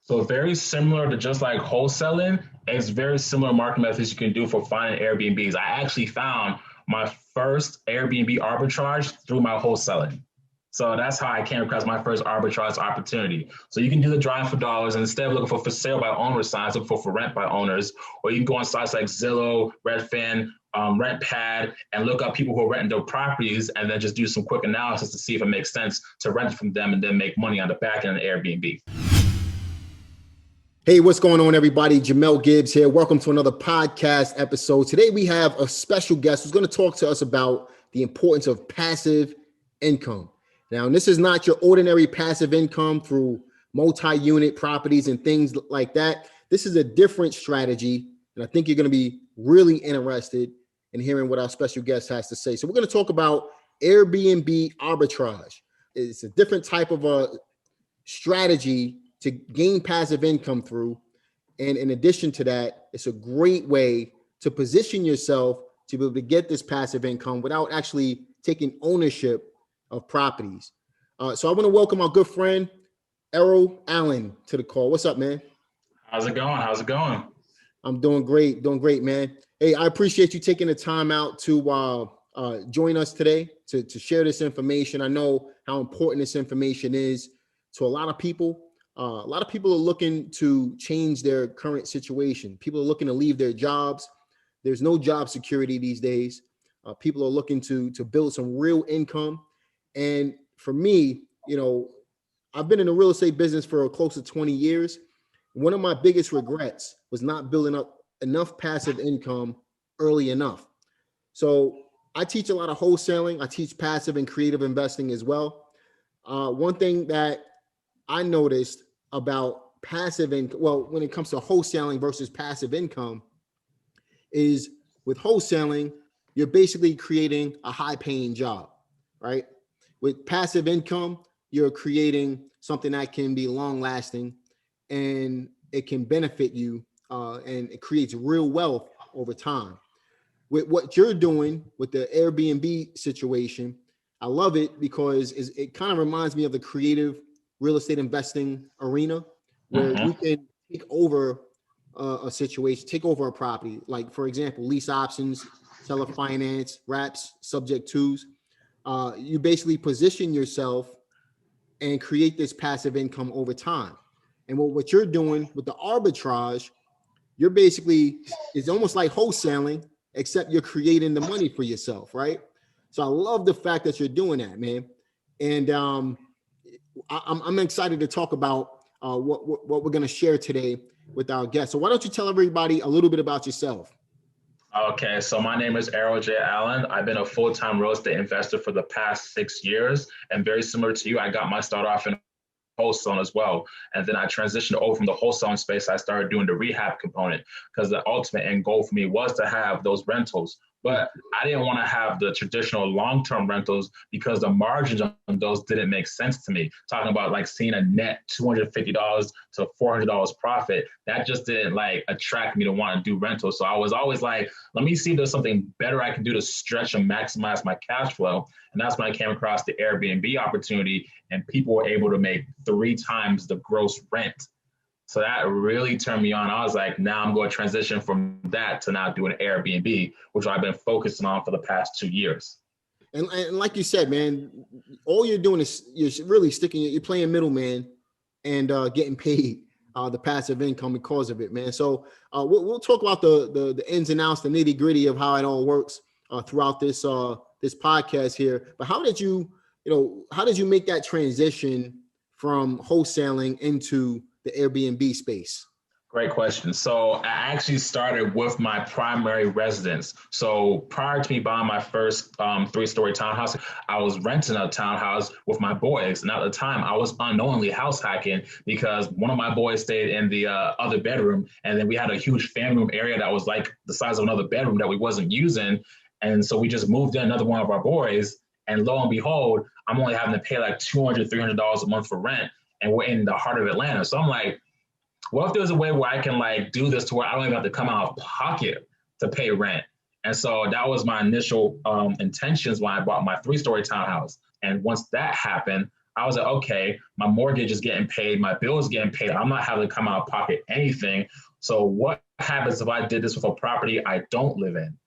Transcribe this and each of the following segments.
So very similar to just like wholesaling, it's very similar marketing methods you can do for finding Airbnbs. I actually found my first Airbnb arbitrage through my wholesaling. So that's how I came across my first arbitrage opportunity. So you can do the drive for dollars, and instead of looking for sale by owner signs, look for rent by owners, or you can go on sites like Zillow, Redfin, RentPad, and look up people who are renting their properties, and then just do some quick analysis to see if it makes sense to rent from them and then make money on the back end of Airbnb. Hey, what's going on, everybody? Jamel Gibbs here. Welcome to another podcast episode. Today, we have a special guest who's going to talk to us about the importance of passive income. Now, this is not your ordinary passive income through multi-unit properties and things like that. This is a different strategy, and I think you're going to be really interested in hearing what our special guest has to say. So we're going to talk about Airbnb arbitrage. It's a different type of a strategy to gain passive income through. And in addition to that, it's a great way to position yourself to be able to get this passive income without actually taking ownership of properties. So I want to welcome our good friend, Errol Allen, to the call. What's up, man? How's it going? I'm doing great, man. Hey, I appreciate you taking the time out to join us today to share this information. I know how important this information is to a lot of people. A lot of people are looking to change their current situation. People are looking to leave their jobs. There's no job security these days. People are looking to build some real income. And for me, I've been in the real estate business for close to 20 years. One of my biggest regrets was not building up enough passive income early enough. So I teach a lot of wholesaling. I teach passive and creative investing as well. One thing that I noticed about passive income, well, when it comes to wholesaling versus passive income, is with wholesaling, you're basically creating a high paying job, right? With passive income, you're creating something that can be long lasting and it can benefit you and it creates real wealth over time. With what you're doing with the Airbnb situation, I love it because it kind of reminds me of the creative real estate investing arena where you can take over a situation, take over a property. Like, for example, lease options, seller finance, wraps, subject twos. You basically position yourself and create this passive income over time. And what you're doing with the arbitrage, you're basically, it's almost like wholesaling, except you're creating the money for yourself, right? So I love the fact that you're doing that, man. And I'm excited to talk about what we're going to share today with our guests. So why don't you tell everybody a little bit about yourself? Okay, so my name is Errol J. Allen. I've been a full-time real estate investor for the past 6 years. And very similar to you, I got my start off in wholesaling as well. And then I transitioned over from the wholesaling space. I started doing the rehab component because the ultimate end goal for me was to have those rentals. But I didn't want to have the traditional long-term rentals because the margins on those didn't make sense to me. Talking about like seeing a net $250 to $400 profit, that just didn't like attract me to want to do rentals. So I was always like, let me see if there's something better I can do to stretch and maximize my cash flow. And that's when I came across the Airbnb opportunity and people were able to make 3 times the gross rent. So that really turned me on. I was like, now I'm going to transition from that to now doing Airbnb, which I've been focusing on for the past 2 years. And like you said, man, all you're doing is you're really you're playing middleman and getting paid the passive income because of it, man. So we'll talk about the ins and outs, the nitty gritty of how it all works throughout this podcast here. But how did you make that transition from wholesaling into the Airbnb space? Great question. So I actually started with my primary residence. So prior to me buying my first 3-story townhouse, I was renting a townhouse with my boys. And at the time, I was unknowingly house hacking because one of my boys stayed in the other bedroom. And then we had a huge family room area that was like the size of another bedroom that we wasn't using. And so we just moved in another one of our boys. And lo and behold, I'm only having to pay like $200, $300 a month for rent. And we're in the heart of Atlanta. So I'm like, what if there's a way where I can like do this to where I don't even have to come out of pocket to pay rent? And so that was my initial intentions when I bought my 3-story townhouse. And once that happened, I was like, okay, my mortgage is getting paid, my bill is getting paid. I'm not having to come out of pocket anything. So what happens if I did this with a property I don't live in?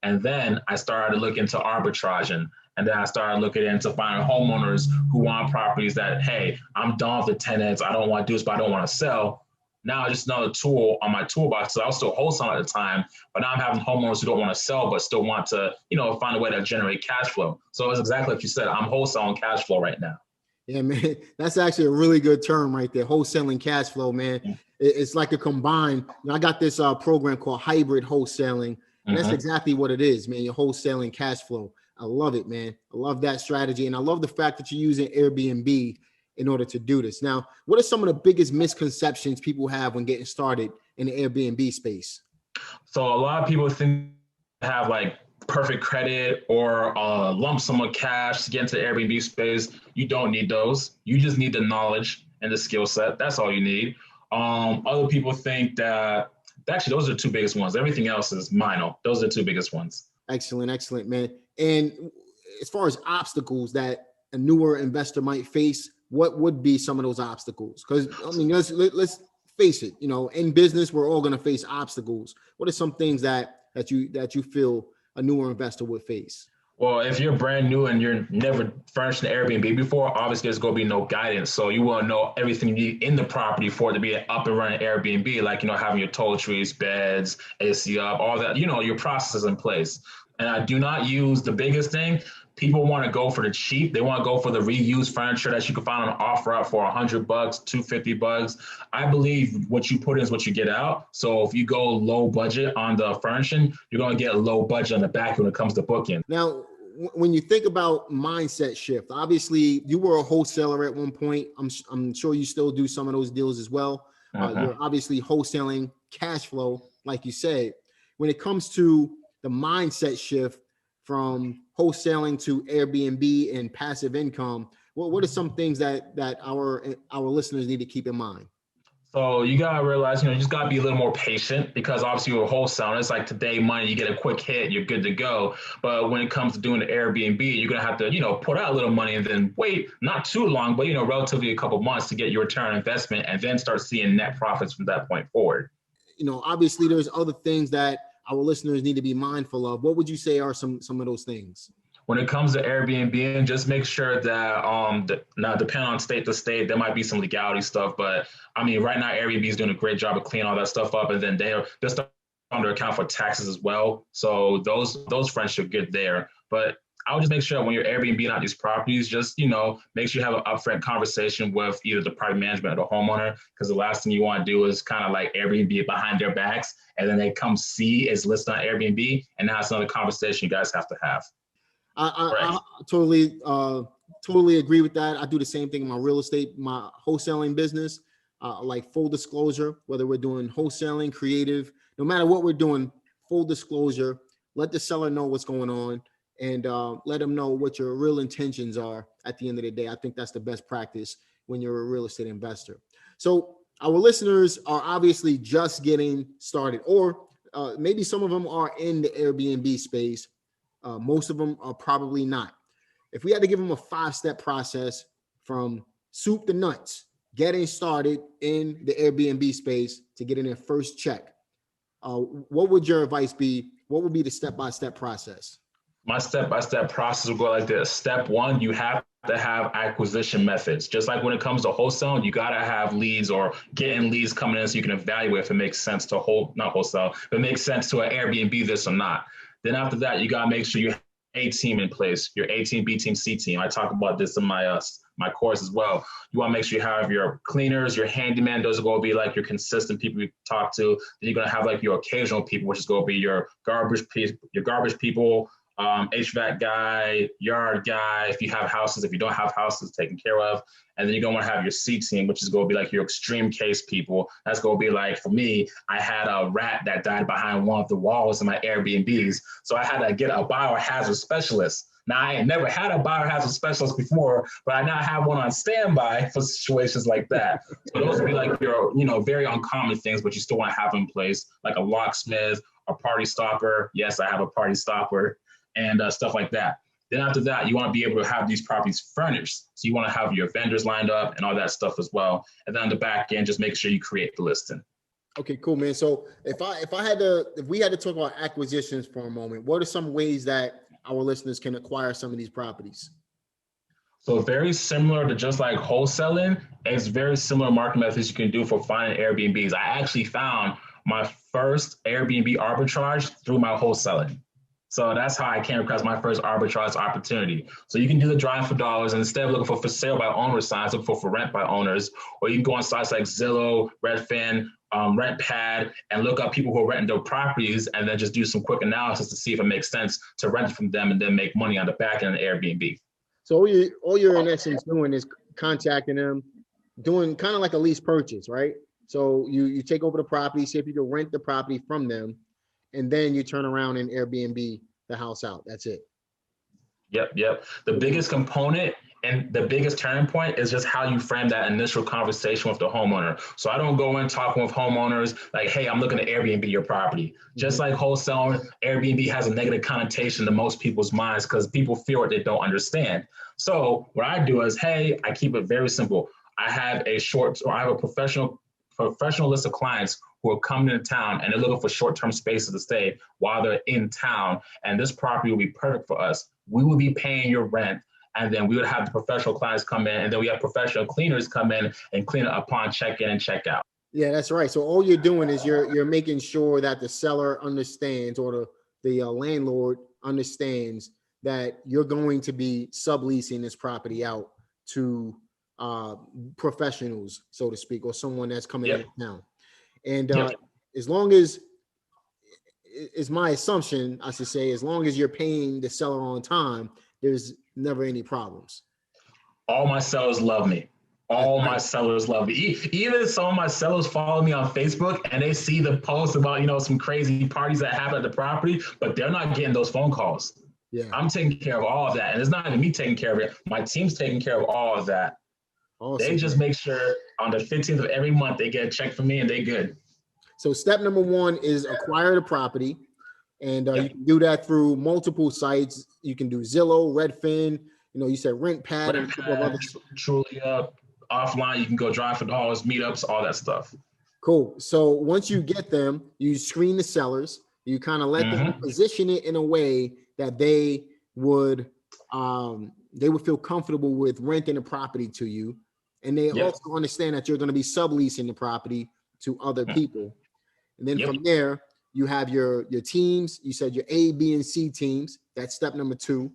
And then I started to look into arbitraging. And then I started looking into finding homeowners who want properties that, hey, I'm done with the tenants. I don't want to do this, but I don't want to sell. Now just another tool on my toolbox. So I was still wholesaling at the time, but now I'm having homeowners who don't want to sell, but still want to, find a way to generate cash flow. So it's exactly like you said, I'm wholesaling cash flow right now. Yeah, man, that's actually a really good term right there. Wholesaling cash flow, man. Yeah. It's like a combined, I got this program called hybrid wholesaling. And that's exactly what it is, man. You're wholesaling cash flow. I love it, man. I love that strategy. And I love the fact that you're using Airbnb in order to do this. Now, what are some of the biggest misconceptions people have when getting started in the Airbnb space? So a lot of people think they have like perfect credit or a lump sum of cash to get into the Airbnb space. You don't need those. You just need the knowledge and the skill set. That's all you need. Other people think that actually those are the two biggest ones. Everything else is minor. Those are the two biggest ones. Excellent, excellent, man. And as far as obstacles that a newer investor might face, what would be some of those obstacles? Because I mean, let's face it. In business, we're all going to face obstacles. What are some things that you feel a newer investor would face? Well, if you're brand new and you're never furnished an Airbnb before, obviously there's going to be no guidance. So you want to know everything you need in the property for it to be an up and running Airbnb, like, having your toiletries, beds, AC up, all that, your processes in place. And I do not use the biggest thing. People want to go for the cheap. They want to go for the reused furniture that you can find on offer out for $100, $250. I believe what you put in is what you get out. So if you go low budget on the furnishing, you're going to get low budget on the back when it comes to booking. Now, when you think about mindset shift, obviously you were a wholesaler at one point. I'm sure you still do some of those deals as well. You're obviously wholesaling cash flow, like you said. When it comes to the mindset shift from wholesaling to Airbnb and passive income, what are some things that our listeners need to keep in mind? So you gotta realize, you just gotta be a little more patient, because obviously you're a wholesaler. It's like today money, you get a quick hit, you're good to go. But when it comes to doing the Airbnb, you're gonna have to, put out a little money and then wait not too long, but relatively a couple months to get your return on investment, and then start seeing net profits from that point forward. Obviously there's other things that our listeners need to be mindful of. What would you say are some of those things? When it comes to Airbnb, just make sure that now depending on state to state, there might be some legality stuff, but I mean, right now Airbnb is doing a great job of cleaning all that stuff up, and then they're under account for taxes as well. So those fronts are good there. But I would just make sure when you're Airbnb out these properties, just make sure you have an upfront conversation with either the property management or the homeowner, because the last thing you want to do is kind of like Airbnb behind their backs, and then they come see it's listed on Airbnb, and now it's another conversation you guys have to have. I totally agree with that. I do the same thing in my real estate, my wholesaling business, like full disclosure, whether we're doing wholesaling, creative, no matter what we're doing, full disclosure, let the seller know what's going on, and let them know what your real intentions are at the end of the day. I think that's the best practice when you're a real estate investor. So our listeners are obviously just getting started, or maybe some of them are in the Airbnb space. Most of them are probably not. If we had to give them a 5-step process from soup to nuts, getting started in the Airbnb space to getting their first check, what would your advice be? What would be the step-by-step process? My step-by-step process will go like this. Step 1, you have to have acquisition methods. Just like when it comes to wholesaling, you got to have leads or getting leads coming in so you can evaluate if it makes sense to not wholesale, if it makes sense to an Airbnb this or not. Then after that, you got to make sure you have A team in place, your A team, B team, C team. I talk about this in my course as well. You want to make sure you have your cleaners, your handyman. Those are going to be like your consistent people you talk to. Then you're going to have like your occasional people, which is going to be your garbage people, HVAC guy, yard guy, if you have houses, if you don't have houses, taken care of. And then you're going to want to have your C team, which is going to be like your extreme case people. That's going to be like, for me, I had a rat that died behind one of the walls in my Airbnbs. So I had to get a biohazard specialist. Now, I ain't never had a biohazard specialist before, but I now have one on standby for situations like that. So those would be like your, very uncommon things, but you still want to have in place, like a locksmith, a party stopper. Yes, I have a party stopper, and stuff like that. Then after that, you want to be able to have these properties furnished. So you want to have your vendors lined up and all that stuff as well. And then on the back end, just make sure you create the listing. Okay, cool, man. So if we had to talk about acquisitions for a moment, what are some ways that our listeners can acquire some of these properties? So very similar to just like wholesaling, it's very similar market methods you can do for finding Airbnbs. I actually found my first Airbnb arbitrage through my wholesaling. So that's how I came across my first arbitrage opportunity. So you can do the drive for dollars, and instead of looking for sale by owner signs, look for rent by owners, or you can go on sites like Zillow, Redfin, RentPad, and look up people who are renting their properties, and then just do some quick analysis to see if it makes sense to rent from them and then make money on the back end of Airbnb. So all you're in essence doing is contacting them, doing kind of like a lease purchase, right? So you take over the property, see if you can rent the property from them, and then you turn around and Airbnb the house out. That's it. Yep. The biggest component and the biggest turning point is just how you frame that initial conversation with the homeowner. So I don't go in talking with homeowners like, hey, I'm looking to Airbnb your property. Just like wholesaling, Airbnb has a negative connotation to most people's minds because people fear what they don't understand. So what I do is, hey, I keep it very simple. I have a professional list of clients who are coming into town and they're looking for short-term spaces to stay while they're in town. And this property will be perfect for us. We will be paying your rent. And then we would have the professional clients come in, and then we have professional cleaners come in and clean it upon check-in and check-out. Yeah, that's right. So all you're doing is you're making sure that the seller understands, or the landlord understands that you're going to be subleasing this property out to professionals, so to speak, or someone that's coming into town. And as long as, is my assumption, I should say, as long as you're paying the seller on time, there's never any problems. All my sellers love me. My sellers love me. Even some of my sellers follow me on Facebook and they see the post about, some crazy parties that happen at the property, but they're not getting those phone calls. Yeah, I'm taking care of all of that. And it's not even me taking care of it. My team's taking care of all of that. Awesome. They just make sure on the 15th of every month, they get a check from me and they good. So step number one is acquire the property. And you can do that through multiple sites. You can do Zillow, Redfin, you said RentPad, and a couple of others. Truly offline, you can go drive for dollars, meetups, all that stuff. Cool. So once you get them, you screen the sellers. You kind of let them position it in a way that they would feel comfortable with renting a property to you. And they also understand that you're going to be subleasing the property to other people. And then from there, you have your teams. You said your A, B, and C teams. That's step number two.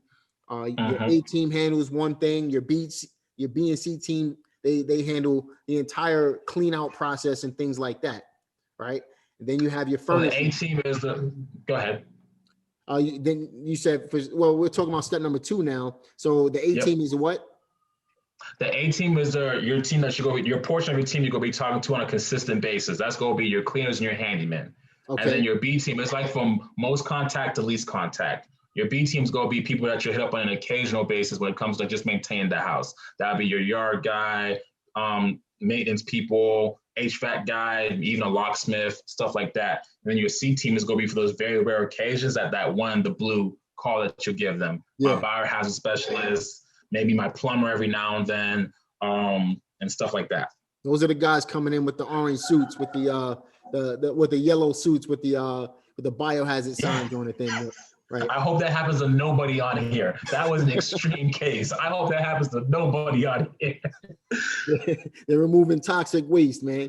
Your A team handles one thing. Your B and C team, they handle the entire clean out process and things like that, right? And then you have your furniture. So the A team is go ahead. Then you said, we're talking about step number two now. So the A team is what? The A team is your team that your portion of your team you're going to be talking to on a consistent basis. That's going to be your cleaners and your handymen. Okay. And then your B team is like from most contact to least contact. Your B team is going to be people that you hit up on an occasional basis when it comes to just maintaining the house. That'll be your yard guy, maintenance people, HVAC guy, even a locksmith, stuff like that. And then your C team is going to be for those very rare occasions the blue call that you give them. Yeah. My biohazard specialist, maybe my plumber every now and then, and stuff like that. Those are the guys coming in with the orange suits, with the yellow suits, with the biohazard signs on the thing. Right. I hope that happens to nobody on here. That was an extreme case. I hope that happens to nobody on here. They're removing toxic waste, man.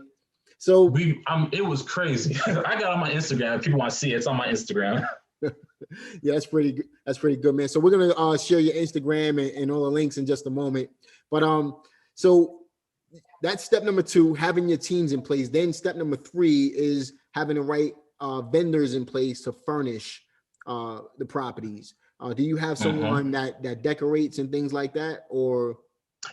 So it was crazy. I got on my Instagram. If people want to see it, it's on my Instagram. Yeah, that's pretty good. That's pretty good, man. So we're gonna share your Instagram and all the links in just a moment. But so that's step number two, having your teams in place. Then step number three is having the right vendors in place to furnish the properties. Do you have someone that decorates and things like that, or?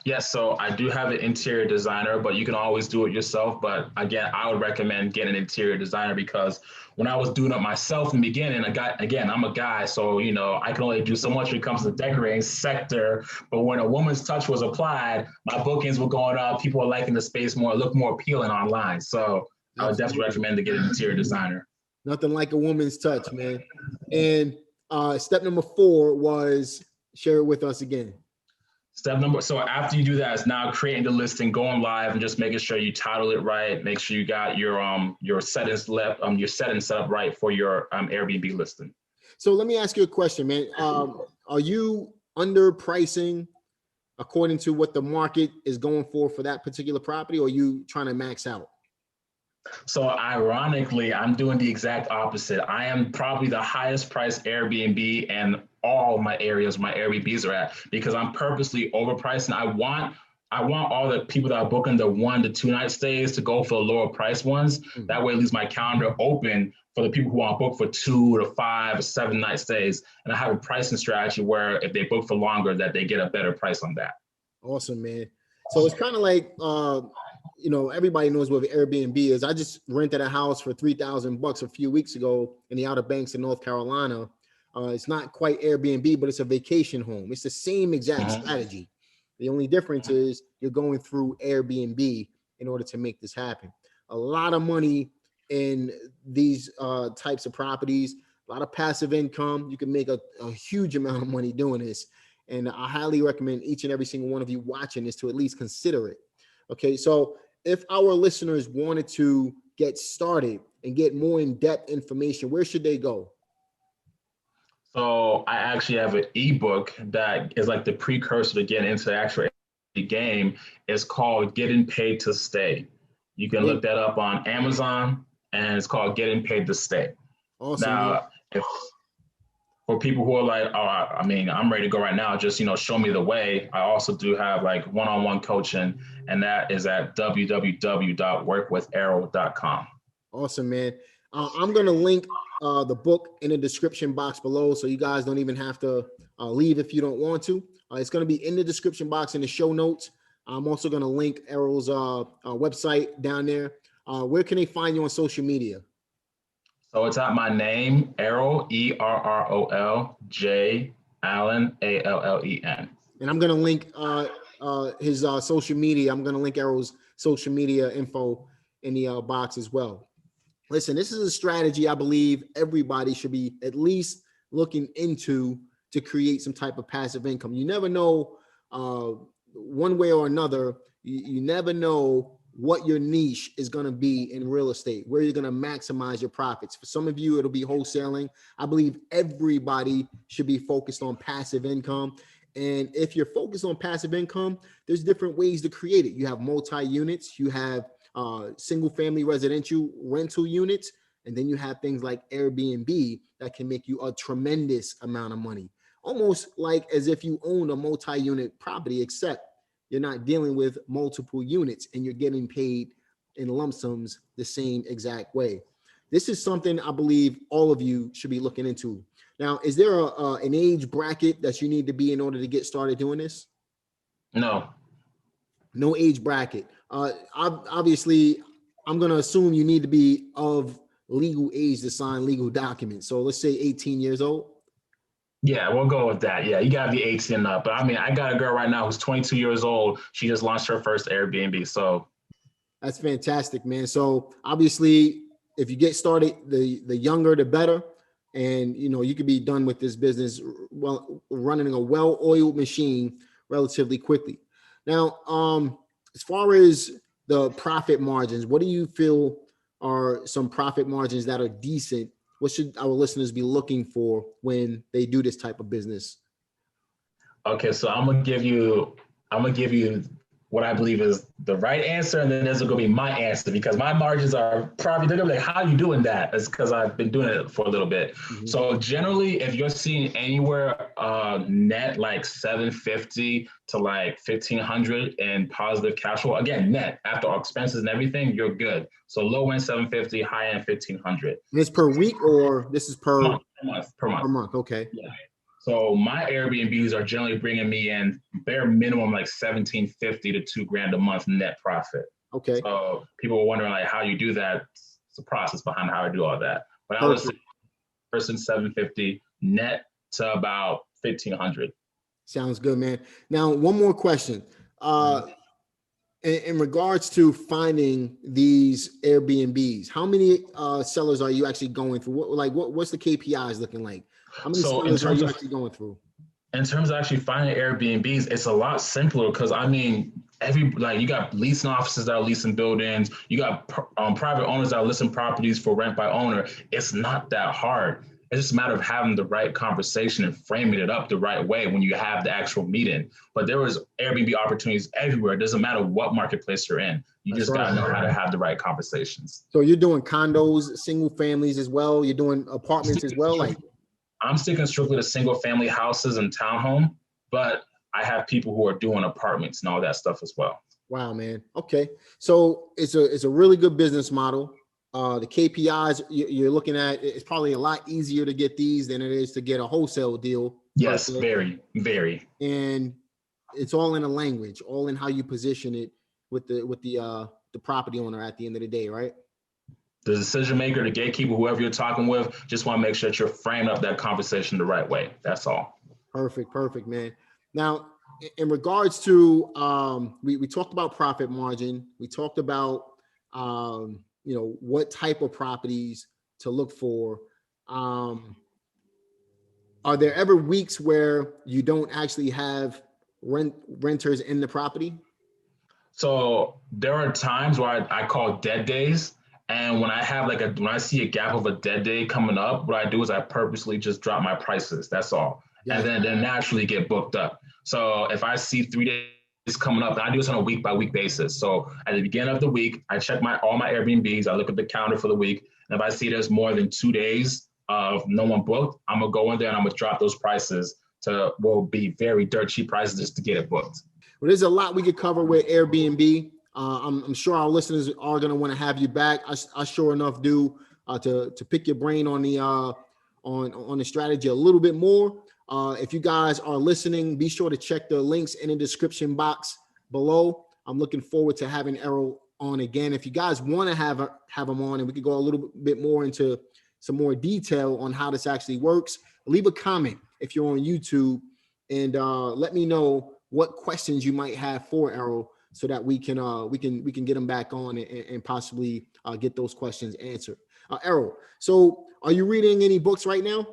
Yes, so I do have an interior designer, but you can always do it yourself. But again, I would recommend getting an interior designer because when I was doing it myself in the beginning, I'm a guy, so I can only do so much when it comes to the decorating sector. But when a woman's touch was applied, my bookings were going up. People are liking the space more, look more appealing online. So I would definitely recommend to get an interior designer. Nothing like a woman's touch, man. And step number four was Share it with us again. So after you do that, it's now creating the listing, going live, and just making sure you title it right. Make sure you got your settings set up right for your Airbnb listing. So let me ask you a question, man. Are you underpricing according to what the market is going for that particular property, or are you trying to max out? So ironically, I'm doing the exact opposite. I am probably the highest priced Airbnb and all my areas my Airbnbs are at, because I'm purposely overpriced, and I want all the people that are booking the 1 to 2 night stays to go for the lower price ones. That way it leaves my calendar open for the people who want to book for 2 to 5 or 7 night stays. And I have a pricing strategy where if they book for longer, that they get a better price on that. Awesome, man. So it's kind of like, everybody knows what Airbnb is. I just rented a house for $3,000 a few weeks ago in the Outer Banks in North Carolina. It's not quite Airbnb, but it's a vacation home. It's the same exact strategy. The only difference is you're going through Airbnb in order to make this happen. A lot of money in these types of properties, a lot of passive income. You can make a huge amount of money doing this. And I highly recommend each and every single one of you watching this to at least consider it. Okay, so if our listeners wanted to get started and get more in-depth information, where should they go? So I actually have an ebook that is like the precursor to getting into the actual game. It's called Getting Paid to Stay. You can look that up on Amazon, and it's called Getting Paid to Stay. Awesome. Now, for people who are like, I'm ready to go right now, just, show me the way. I also do have like one-on-one coaching, and that is at www.workwitherrol.com. Awesome, man. I'm going to link the book in the description box below, so you guys don't even have to leave if you don't want to. It's going to be in the description box in the show notes. I'm also going to link Errol's website down there. Where can they find you on social media? So it's at my name, Errol, ERROL, J Allen, ALLEN. And I'm going to link his social media. I'm going to link Errol's social media info in the box as well. Listen, this is a strategy I believe everybody should be at least looking into to create some type of passive income. You never know one way or another. You never know what your niche is going to be in real estate, where you're going to maximize your profits. For some of you, it'll be wholesaling. I believe everybody should be focused on passive income. And if you're focused on passive income, there's different ways to create it. You have multi-units, you have single family residential rental units, and then you have things like Airbnb that can make you a tremendous amount of money, almost like as if you own a multi-unit property, except you're not dealing with multiple units and you're getting paid in lump sums the same exact way. This is something I believe all of you should be looking into. Now, is there an age bracket that you need to be in order to get started doing this? No. No age bracket. Obviously, I'm going to assume you need to be of legal age to sign legal documents. So let's say 18 years old. Yeah, we'll go with that. Yeah, you got to be 18 and up. But I got a girl right now who's 22 years old. She just launched her first Airbnb. So that's fantastic, man. So obviously, if you get started, the younger, the better. And, you could be done with this business, running a well-oiled machine relatively quickly. Now, as far as the profit margins, what do you feel are some profit margins that are decent? What should our listeners be looking for when they do this type of business? Okay, so I'm gonna give you what I believe is the right answer, and then there's gonna be my answer, because my margins are probably, they're gonna be like, how are you doing that? It's because I've been doing it for a little bit. Mm-hmm. So generally, if you're seeing anywhere net like 750 to like 1500 in positive cash flow, again, net after all expenses and everything, you're good. So low end 750, high end 1500. This per week, or this is per month? Per month. Per month. Okay. Yeah. So my Airbnbs are generally bringing me in bare minimum like $1,750 to $2,000 a month net profit. Okay. So people were wondering like how you do that. It's a process behind how I do all that. But I was person $750 net to about $1,500. Sounds good, man. Now, one more question. In regards to finding these Airbnbs, how many sellers are you actually going through? What's the KPIs looking like? How many sellers are you actually going through? In terms of actually finding Airbnbs, it's a lot simpler because I mean, you got leasing offices that are leasing buildings, you got private owners that are listing properties for rent by owner. It's not that hard. It's just a matter of having the right conversation and framing it up the right way when you have the actual meeting. But there was Airbnb opportunities everywhere. It doesn't matter what marketplace you're in. You That's just got to right. know how to have the right conversations. So you're doing condos, single families as well. You're doing apartments as well. Like, I'm sticking strictly to single family houses and townhome, but I have people who are doing apartments and all that stuff as well. wow, man. Okay. So it's a really good business model. The KPIs you're looking at, it's probably a lot easier to get these than it is to get a wholesale deal. Yes, personally. very, very. And it's all in a language, all in how you position it with the property owner at the end of the day, right? The decision maker, the gatekeeper, whoever you're talking with, just want to make sure that you're framing up that conversation the right way. That's all. Perfect, man. Now, in regards to, we talked about profit margin. We talked about, what type of properties to look for. Are there ever weeks where you don't actually have renters in the property? So there are times where I call dead days. And when I have when I see a gap of a dead day coming up, what I do is I purposely just drop my prices. That's all. Yeah. And then they naturally get booked up. So if I see 3 days coming up, and I do this on a week by week basis. So at the beginning of the week, I check all my Airbnbs. I look at the calendar for the week. And if I see there's more than 2 days of no one booked, I'm gonna go in there and I'm gonna drop those prices to be very dirt cheap prices just to get it booked. Well, there's a lot we could cover with Airbnb. I'm sure our listeners are going to want to have you back. I sure enough do to pick your brain on the on the strategy a little bit more. If you guys are listening, be sure to check the links in the description box below. I'm looking forward to having Errol on again. If you guys want to have him on, and we could go a little bit more into some more detail on how this actually works, leave a comment if you're on YouTube, and let me know what questions you might have for Errol, so that we can get him back on and possibly get those questions answered. Errol, so are you reading any books right now?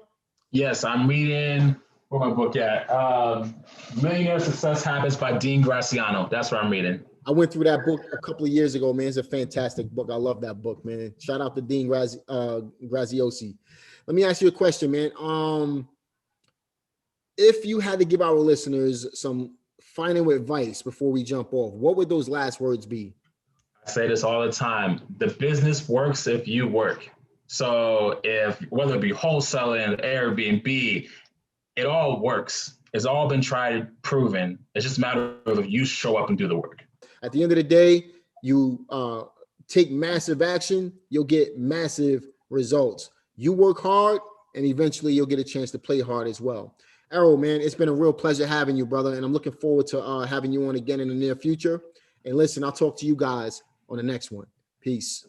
Yes, I'm reading. Where my book at? Millionaire Success Habits by Dean Graziano. That's what I'm reading. I went through that book a couple of years ago, man. It's a fantastic book. I love that book, man. Shout out to Dean Graziosi. Let me ask you a question, man. If you had to give our listeners some final advice before we jump off, what would those last words be? I say this all the time. The business works if you work. So whether it be wholesaling, Airbnb, it all works. It's all been tried, proven. It's just a matter of if you show up and do the work. At the end of the day, you take massive action, you'll get massive results. You work hard, and eventually you'll get a chance to play hard as well. Errol, man, it's been a real pleasure having you, brother, and I'm looking forward to having you on again in the near future. And listen, I'll talk to you guys on the next one. Peace.